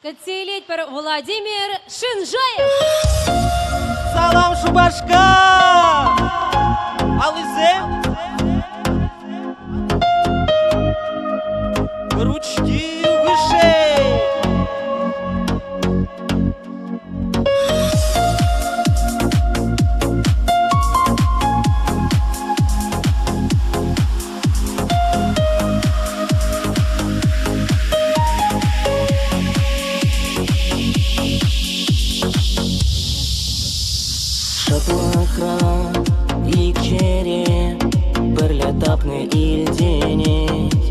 Катселеть пар Владимир Шинжаев. Салам Шубашка! Алызем! Ручки выше! Шаплаха икчере бірле тапны илденет.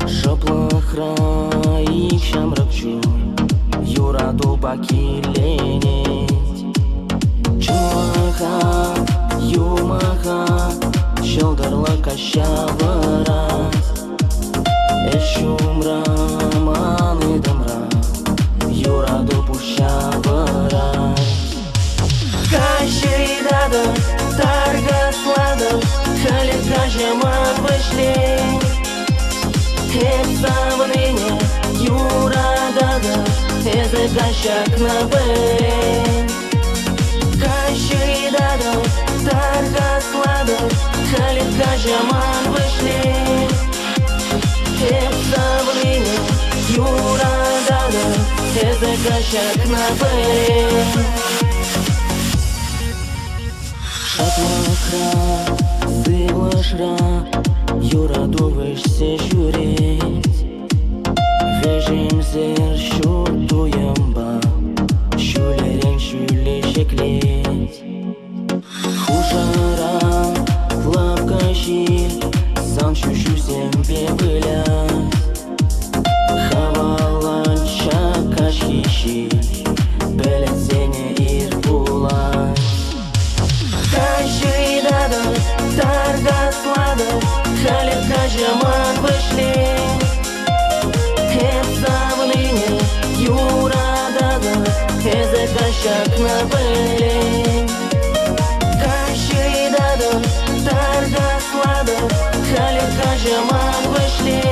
Шаплаха ик шамракчу юраду бакиленет. Чумаха юмаха шылдырлы кащавырас. Эшумра маны дымра юраду пущавырас. Кащейдады, таргаслады, халетка жаман вышле. Хеп савныне юрадады, эзі кащак на бэре. Кащейдады, таргаслады, халетка жаман вышле. Хеп савныне юрадады, эзі кащак на бэре. Шаплаха, сыйлышра, юраду вышсе жүреть. Вежемзер шутуемба, шулерен шулешеклеть. Хушара, лапка щель, сан шушусем бебылять. Хаваланча кашхищи, белесене ирпулать. Кащейдады, таргаслады, халетка жаман вышле. Хеп савныне юрадады, эзі кащак на бэле. Кащейдады, таргаслады, халетка жаман вышле.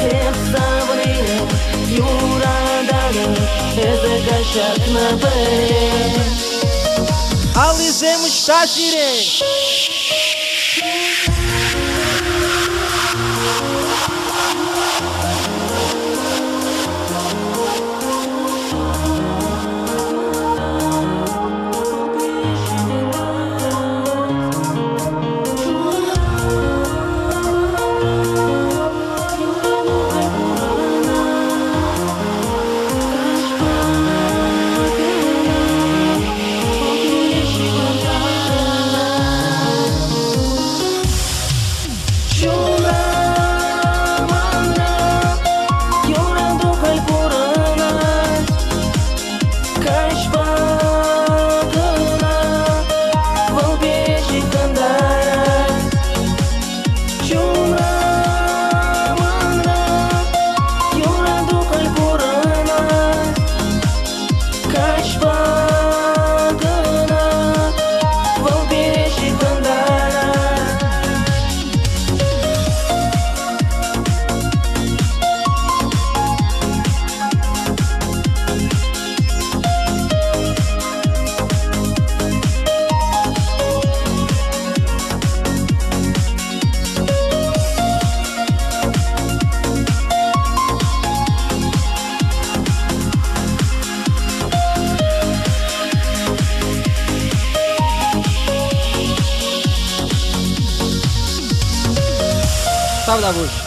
Хеп савныне юрадады, эзі кащак на бэле. Алызем штасире! Ставь на буш.